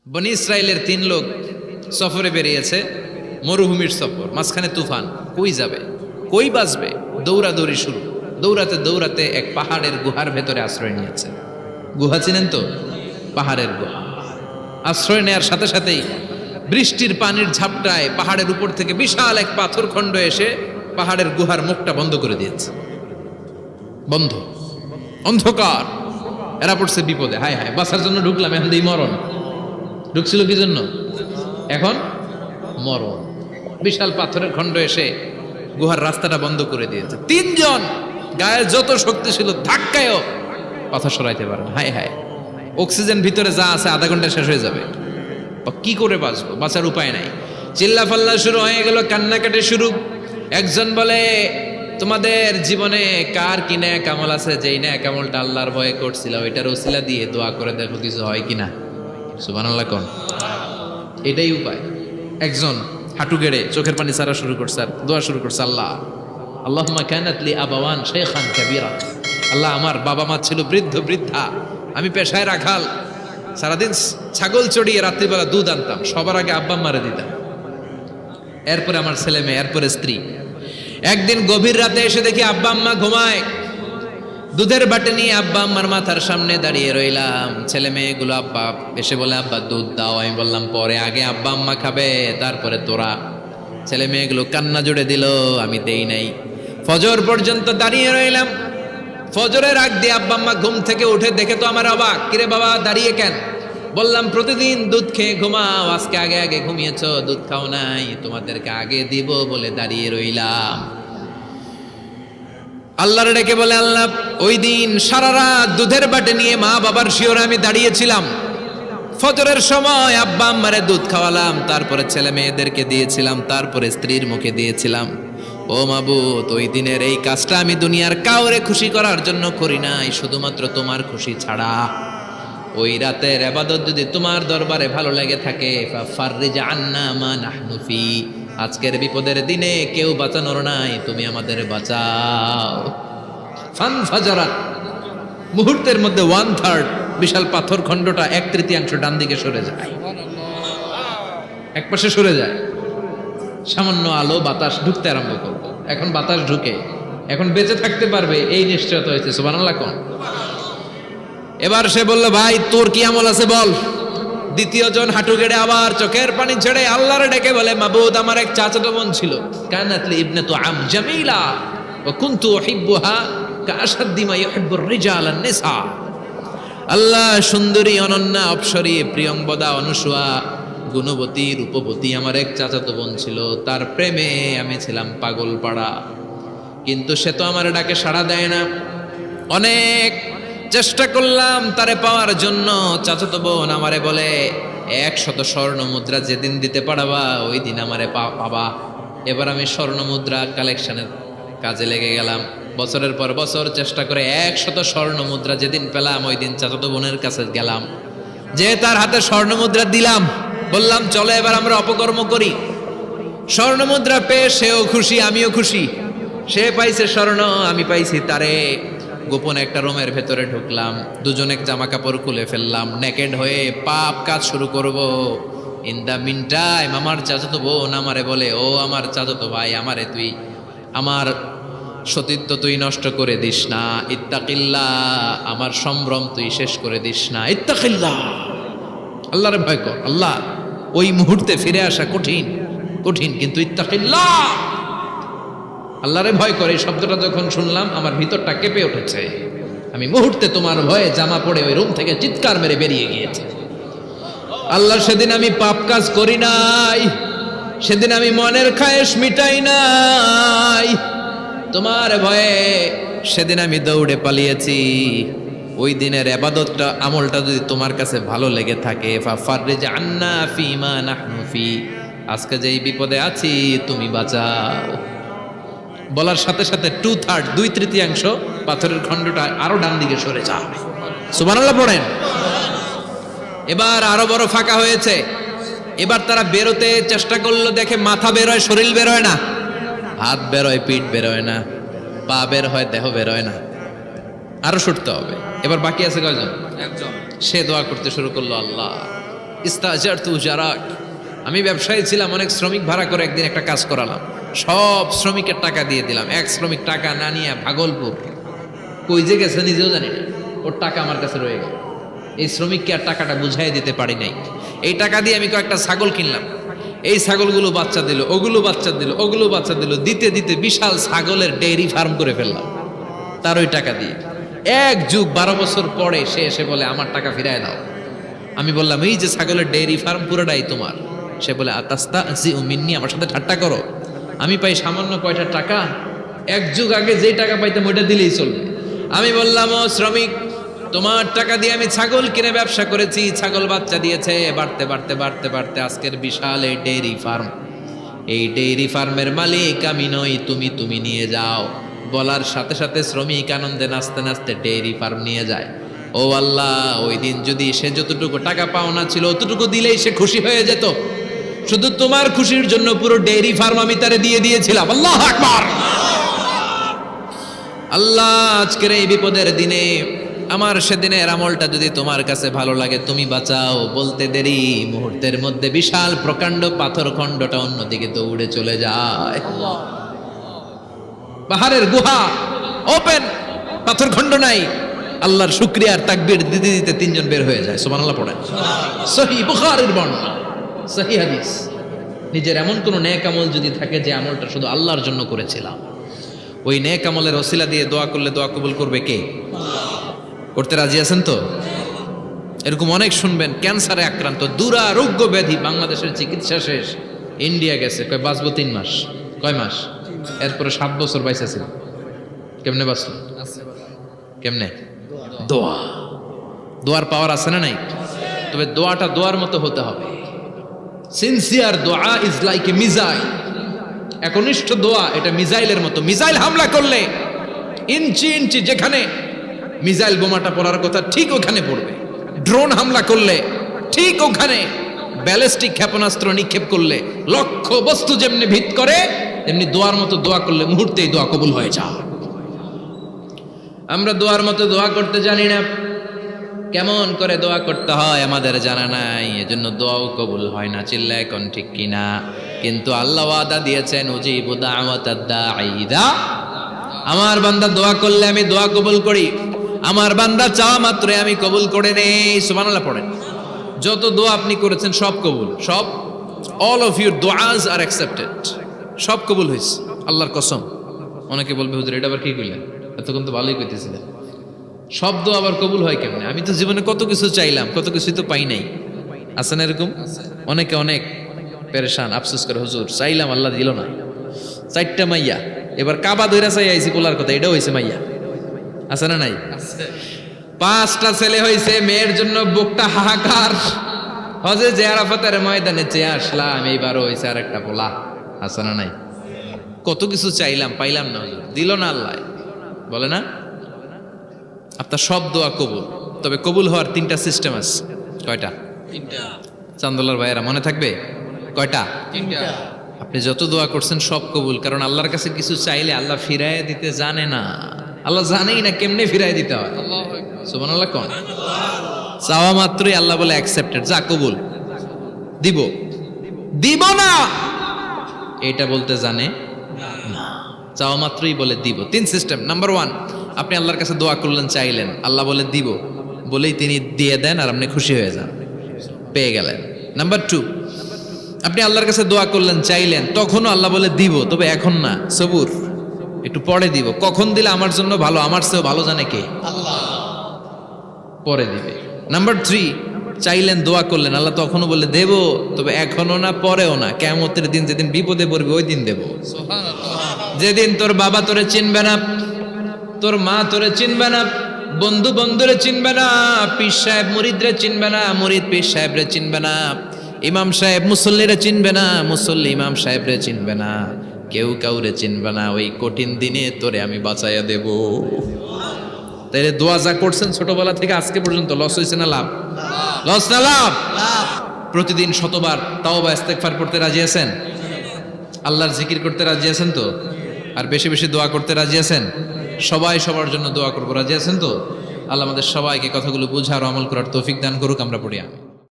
বনি ইসরায়েলের 3 লোক সফরে বেরিয়েছে, মরুভূমির সফর, মাঝখানে তুফান। কই যাবে, কই বাঁচবে, দৌড়াদৌড়ি শুরু। দৌড়াতে দৌড়াতে এক পাহাড়ের গুহার ভেতরে আশ্রয় নিয়েছে। গুহা চিনেন তো? পাহাড়ের গুহা। আশ্রয় নেওয়ার সাথে সাথেই বৃষ্টির পানির ঝাপটায় পাহাড়ের উপর থেকে বিশাল এক পাথর খণ্ড এসে পাহাড়ের গুহার মুখটা বন্ধ করে দিয়েছে। বন্ধ, অন্ধকার। এরা পড়ছে বিপদে। হায় হায়, বাঁচার জন্য ঢুকলাম, এখন দিই মরণ। ঢুকছিল কি জন্য? এখন মরণ। বিশাল পাথরের খণ্ড এসে গুহার রাস্তাটা বন্ধ করে দিয়েছে। 3 জন গায়ের যত শক্তি ছিল ধাক্কায়ও পাথর সরাইতে পারে না। হায় হায়, অক্সিজেন ভিতরে যা আছে আধা ঘন্টা শেষ হয়ে যাবে। কি করে বাঁচবো? বাঁচার উপায় নাই। চিল্লা ফাল্লা শুরু হয়ে গেল, কান্নাকাটি শুরু। একজন বলে, তোমাদের জীবনে কার কি ন্যাক আমল আছে, যেই ন্যাক আমলটা আল্লাহর ভয়ে করছিল ওইটার ওসিলা দিয়ে দোয়া করে দেখো কিছু হয় কিনা। সুবহানাল্লাহ কোন? এটাই উপায়। একজন হাঁটু গেড়ে চোখের পানি ছাড়া শুরু করছে আর দোয়া শুরু করছে, আল্লাহ আল্লাহুম্মা কানাত লি আবাওয়ান শাইখান কাবীরা। আল্লাহ, আমার বাবা মা ছিল বৃদ্ধ বৃদ্ধা, আমি পেশায় রাখাল, সারাদিন ছাগল চড়িয়ে রাত্রিবেলা দুধ আনতাম, সবার আগে আব্বা মারে দিতাম, এরপরে আমার ছেলে মেয়ে, এরপরে স্ত্রী। একদিন গভীর রাতে এসে দেখি আব্বা আম্মা ঘুমায়। দুধের বাটি নিয়ে আব্বা আম্মার মাথার সামনে দাঁড়িয়ে রইলাম। ছেলে মেয়েগুলো আব্বা এসে বলে, আব্বা দুধ দাও। আমি বললাম পরে, আগে আব্বা আম্মা খাবে, তারপরে তোরা। ছেলে মেয়েগুলো কান্না জুড়ে দিল, আমি দেই নাই। ফজর পর্যন্ত দাঁড়িয়ে রইলাম। ফজরের আগ দিয়ে আব্বা আম্মা ঘুম থেকে উঠে দেখে তো আমার অবাক, কিরে বাবা দাঁড়িয়ে কেন? বললাম প্রতিদিন দুধ খেয়ে ঘুমাও, আজকে আগে আগে ঘুমিয়েছো, দুধ খাও নাই, তোমাদেরকে আগে দিব বলে দাঁড়িয়ে রইলাম। আল্লাহর ডেকে বলে, আল্লাহ ওই দিন সারা রাত দুধের বাটি নিয়ে মা বাবার শিওরে আমি দাঁড়িয়েছিলাম। ফজরের সময় আব্বা আম্মারে দুধ খাওয়ালাম, তারপরে ছেলে মেয়েদেরকে দিয়েছিলাম, তারপরে স্ত্রীর মুখে দিয়েছিলাম। ও মাবুদ, ওই দিনের এই কাজটা আমি দুনিয়ার কাউরে খুশি করার জন্য করি নাই, শুধুমাত্র তোমার খুশি ছাড়া। ওই রাতের ইবাদত যদি তোমার দরবারে ভালো লেগে থাকে, ফাফাররিজ আন্না মা নাহনু ফি, আজকের বিপদের দিনে কেউ বাঁচানোর নাই, তুমি আমাদের বাঁচাও। ফানফাজারাত, মুহূর্তের মধ্যে 1/3 বিশাল পাথর খণ্ডটা 1/3 ডান দিকে সরে যায়, এক পাশে সরে যায়। সামান্য আলো বাতাস ঢুকতে আরম্ভ করবে। এখন বাতাস ঢুকে, এখন বেঁচে থাকতে পারবে এই নিশ্চয়তা হয়েছে। সুবহানাল্লাহ কোন? এবার সে বলল, ভাই তোর কি আমল আছে বল। দ্বিতীয় জন হাঁটু গেড়ে আবার চোখের পানি ছেড়ে আল্লাহর ডেকে বলে, মাবুদ আমার এক চাচাতো বোন ছিল, কানাত লি ইবনাতু আম জামিলা ওয়া কুনতু উহিব্বুহা কাআশাদ্দি মা ইউহিব্বুর রিজাল আন নিসা। আল্লাহ, সুন্দরী, অনন্যা, অপ্সরী, প্রিয়ংবদা, অনুসুয়া, গুণবতী, রূপবতী আমার এক চাচাতো বোন ছিল, তার প্রেমে আমি ছিলাম পাগল পাড়া, কিন্তু সে তো আমার ডাকে সাড়া দেয় না। অনেক চেষ্টা করলাম তারে পাওয়ার জন্য। চাচাতো বোন আমারে বলে, 100 স্বর্ণ মুদ্রা যেদিন দিতে পারবা ওই দিন আমারে পাবা। এবার আমি স্বর্ণ মুদ্রা কালেকশনের কাজে লেগে গেলাম। বছরের পর বছর চেষ্টা করে 100 স্বর্ণ মুদ্রা যেদিন পেলাম ওই দিন চাচাতো বোনের কাছে গেলাম, যে তার হাতে স্বর্ণ মুদ্রা দিলাম, বললাম চলো এবার আমরা অপকর্ম করি। স্বর্ণ মুদ্রা পেয়ে সেও খুশি, আমিও খুশি। সে পাইছে স্বর্ণ, আমি পাইছি তারে। গোপন একটা রুমের ভেতরে ঢুকলাম, দুজনে জামা কাপড় খুলে ফেললাম, নেকেড হয়ে পাপ কাজ শুরু করব। ইন দা মিন টাইম আমার চাচাতো বোন আমারে বলে, ও আমার চাচাতো ভাই, আমারে তুই আমার সতীত্ব তুই নষ্ট করে দিস না, ইত্তাকিল্লাহ, আমার সম্ভ্রম তুই শেষ করে দিস না, ইত্তাকিল্লাহ, আল্লাহরে ভয় কর। আল্লাহ, ওই মুহূর্তে ফিরে আসা কঠিন কঠিন, কিন্তু ইত্তাকিল্লাহ, আল্লাহরে ভয় করে, এই শব্দটা যখন শুনলাম আমার ভিতরটা কেঁপে উঠেছে। আমি মুহূর্তে তোমার ভয়ে জামা পড়ে ওই রুম থেকে চিৎকার মেরে বেরিয়ে গিয়েছে। আল্লাহ, সেদিন আমি পাপ কাজ করি নাই, সেদিন আমি মনের খায়েশ মিটাই নাই, তোমার ভয়ে সেদিন আমি দৌড়ে পালিয়েছি। ওই দিনের ইবাদতটা, আমলটা যদি তোমার কাছে ভালো লেগে থাকে, ফাফাররিজ আন্না ফিমা নাহনু ফি, আজকে যেই বিপদে আছি তুমি বাঁচাও। বলার সাথে সাথে 2/3 2/3 পাথরের খণ্ডটা আরো ডান দিকে সরে যায়। সুবহানাল্লাহ পড়েন। এবার আরো বড় ফাঁকা হয়েছে। এবার তারা বেরোতে চেষ্টা করলো, দেখে মাথা বেরোয়, শরীর বেরোয় না, হাত বেরোয়, পিঠ বেরোয় না, পা বের হয়, দেহ বেরোয় না, আরো ছুটতে হবে। এবার বাকি আছে কয়জন? একজন। সে দোয়া করতে শুরু করলো, আল্লাহ ইস্তাজারতু উজারাক, আমি ব্যবসায়ী ছিলাম, অনেক শ্রমিক ভাড়া করে একদিন একটা কাজ করালাম, সব শ্রমিকের টাকা দিয়ে দিলাম। এক শ্রমিক টাকা না নিয়ে ভাগলপুর কই যে গেছে নিজেও জানি না, ওর টাকা আমার কাছে রয়ে গেল। এই শ্রমিককে আর টাকাটা বুঝাই দিতে পারি নাই। এই টাকা দিয়ে আমি কয়েকটা ছাগল কিনলাম, এই ছাগলগুলো বাচ্চা দিল, ওগুলো বাচ্চা দিল, ওগুলো বাচ্চা দিল, দিতে দিতে বিশাল ছাগলের ডেইরি ফার্ম করে ফেললাম তার ওই টাকা দিয়ে। এক যুগ 12 বছর পরে সে এসে বলে আমার টাকা ফিরায় দাও। আমি বললাম এই যে ছাগলের ডেইরি ফার্ম পুরোটাই তোমার। সে বলে আতাস্তা জি মিন্নি, আমার সাথে ঠাট্টা করো? আমি পাই সামান্য কয়টা টাকা, এক যুগ আগে যেই টাকা পাইতাম ওইটা দিলেই চলবে। আমি বললাম ও শ্রমিক, তোমার টাকা দিয়ে আমি ছাগল কিনে ব্যবসা করেছি, ছাগল বাচ্চা দিয়েছে, বাড়তে বাড়তে বাড়তে বাড়তে আজকের বিশাল এই ডেইরি ফার্ম, এই ডেইরি ফার্মের মালিক আমি নই, তুমি নিয়ে যাও। বলার সাথে সাথে শ্রমিক আনন্দে নাচতে নাচতে ডেইরি ফার্ম নিয়ে যায়। ও আল্লাহ, ওই দিন যদি সে যতটুকু টাকা পাওনা ছিল অতটুকু দিলেই সে খুশি হয়ে যেত। শুধু তোমার খুশির জন্য পুরো ডেইরি ফার্ম আমি তারে দিয়ে দিয়েছিলাম। আল্লাহু আকবার। আল্লাহ, আজকের এই বিপদের দিনে আমার সেদিনের আমলটা যদি তোমার কাছে ভালো লাগে তুমি বাঁচাও। বলতে দেরি, মুহূর্তের মধ্যে বিশাল প্রকাণ্ড পাথর খণ্ডটা অন্যদিকে দৌড়ে চলে যায়। পাহাড়ের গুহা ওপেন, পাথর খণ্ড নাই। আল্লাহর শুকরিয়া আর তাকবীর দিতে দিতে 3 জন বের হয়ে যায়। সুবহানাল্লাহ পড়েন। সহিহ বুখারীর বর্ণনা, সহিহ হাদিস। নিজের এমন কোন নেক আমল যদি থাকে যে আমলটা শুধু আল্লাহর জন্য করেছিলাম, ওই নেক আমলের ওসিলা দিয়ে দোয়া করলে দোয়া কবুল করবে কে? করতে রাজি আছেন তো? এরকম অনেক শুনবেন ক্যান্সারে আক্রান্ত, দুরারোগ্য ব্যাধি, বাংলাদেশের চিকিৎসা শেষ, ইন্ডিয়া গেছে, কয় বাঁচবো 3 মাস। কয় মাস? এরপরে 7 বছর বাইসা ছিল। কেমনে বাঁচলো? কেমনে? দোয়া। দোয়ার পাওয়ার আছে না নাই? তবে দোয়াটা দোয়ার মতো হতে হবে। সিনসিয়ার দোয়া ইজ লাইক এ মিসাইল। একনিষ্ঠ দোয়া এটা মিসাইলের মতো। মিসাইল হামলা করলে ইঞ্চি ইঞ্চি যেখানে মিসাইল বোমাটা পড়ার কথা ঠিক ওখানে পড়বে। ড্রোন হামলা করলে ঠিক ওখানে, ব্যালিস্টিক ক্ষেপণাস্ত্র নিক্ষেপ করলে লক্ষ্য বস্তু যেমনি ভিত করে, তেমনি দোয়ার মতো দোয়া করলে মুহূর্তেই দোয়া কবুল হয়ে যায়। আমরা দোয়ার মতো দোয়া করতে জানি না, কেমন করে দোয়া করতে হয় আমাদের জানা নাই, এজন্য দোয়াও কবুল হয় না। চিল্লায় কোন ঠিক কিনা? কিন্তু আল্লাহ ওয়াদা দিয়েছেন উজিবু দাওয়াতাদ দাঈ ইযা, আমার বান্দা দোয়া করলে আমি দোয়া কবুল করি, আমার বান্দা চাওয়া মাত্রই আমি কবুল করে নেই। সুবহানাল্লাহ পড়েন। যত দোয়া আপনি করেছেন সব কবুল, সব, অল অফ ইউর দোয়াজ আর অ্যাকসেপ্টেড, সব কবুল হয়েছে আল্লাহর কসম। অনেকে বলবে হুজুর এটা আবার কি কইলেন, এতক্ষণ তো ভালোই কইতেছিলেন, সব দোয়া আবার কবুল হয় কেমনে? আমি তো জীবনে কত কিছু চাইলাম, কত কিছুই তো পাই নাই। আছে না এরকম? অনেকে অনেক পেরেশান, আফসোস করে হুজুর চাইলাম আল্লাহ দিল না। 4টা মাইয়া, এবার কাবা ধইরা চাই আইছি পোলার কথা, এটাও হয়েছে মাইয়া। আছে না নাই? 5টা ছেলে হয়েছে, মেয়ের জন্য বুকটা হাহাকার। হজে যে আরাফাতের ময়দানে চেয়ে আসলাম, এইবারও হয়েছে আর একটা পোলা। আছে না নাই? কত কিছু চাইলাম, পাইলাম না, হুজুর দিল না আল্লাহ। বলে না আপনার সব দোয়া কবুল, তবে কবুল হওয়ার 3টা সিস্টেম আছে। কয়টা? 3টা। চান্দোলার ভাইয়েরা মনে থাকবে? কয়টা? 3টা। আপনি যত দোয়া করছেন সব কবুল, কারণ আল্লাহর কাছে কিছু চাইলে আল্লাহ ফিরায় দিতে জানে না। আল্লাহ জানেই না কেমনে ফিরায় দিতে হয়। সুবহানাল্লাহ কোন? চাওয়া মাত্রই আল্লাহ বলে অ্যাকসেপ্টেড, যা কবুল, দিব দিব না এটা বলতে জানে না, চাওয়া মাত্রই বলে দিব। 3 সিস্টেম। নাম্বার 1, আপনি আল্লাহর কাছে দোয়া করলেন, চাইলেন, আল্লাহ বলে দিব, বলেই তিনি দিয়ে দেন আর আপনি খুশি হয়ে যান, পেয়ে গেলেন। নাম্বার 2, আপনি আল্লাহর কাছে দোয়া করলেন, চাইলেন, তখনও আল্লাহ বলে দিব, তবে এখন না, সবুর, একটু পরে দিব। কখন দিলে আমার জন্য ভালো, আমার চেয়েও ভালো জানে কে? আল্লাহ, পরে দিবে। নাম্বার 3, চাইলেন, দোয়া করলেন, আল্লাহ তখনও বলে দেব, তবে এখনো না, পরেও না, কিয়ামতের দিন যেদিন বিপদে পড়বে ওই দিন দেব। যেদিন তোর বাবা তোরে চিনবে না, তোর মা তোরে চিনবে না, বন্ধু বন্ধুরে চিনবে না, পীর সাহেব মুরিদরে চিনবে না, মুরিদ পীর সাহেবরে চিনবে না, ইমাম সাহেব মুসল্লিরে চিনবে না, মুসল্লি ইমাম সাহেবরে চিনবে না, কেউ কাউরে চিনবে না। ওই কঠিন দিনে তোরে আমি বাঁচাইয়া দেব। তাইলে দোয়া যা করছেন ছোটবেলা থেকে আজকে পর্যন্ত, লস হয়েছে না লাভ? লস না লাভ? প্রতিদিন শতবার তাওবা ইস্তেগফার করতে রাজি আছেন? আল্লাহর জিকির করতে রাজি আছেন তো? আর বেশি বেশি দোয়া করতে রাজি আছেন? সবাই সবার জন্য দোয়া করবো, রাজি আছেন তো? আল্লাহ আমাদের সবাইকে কথাগুলো বুঝার ও আমল করার তৌফিক দান করুক। আমরা পড়ি আমিন।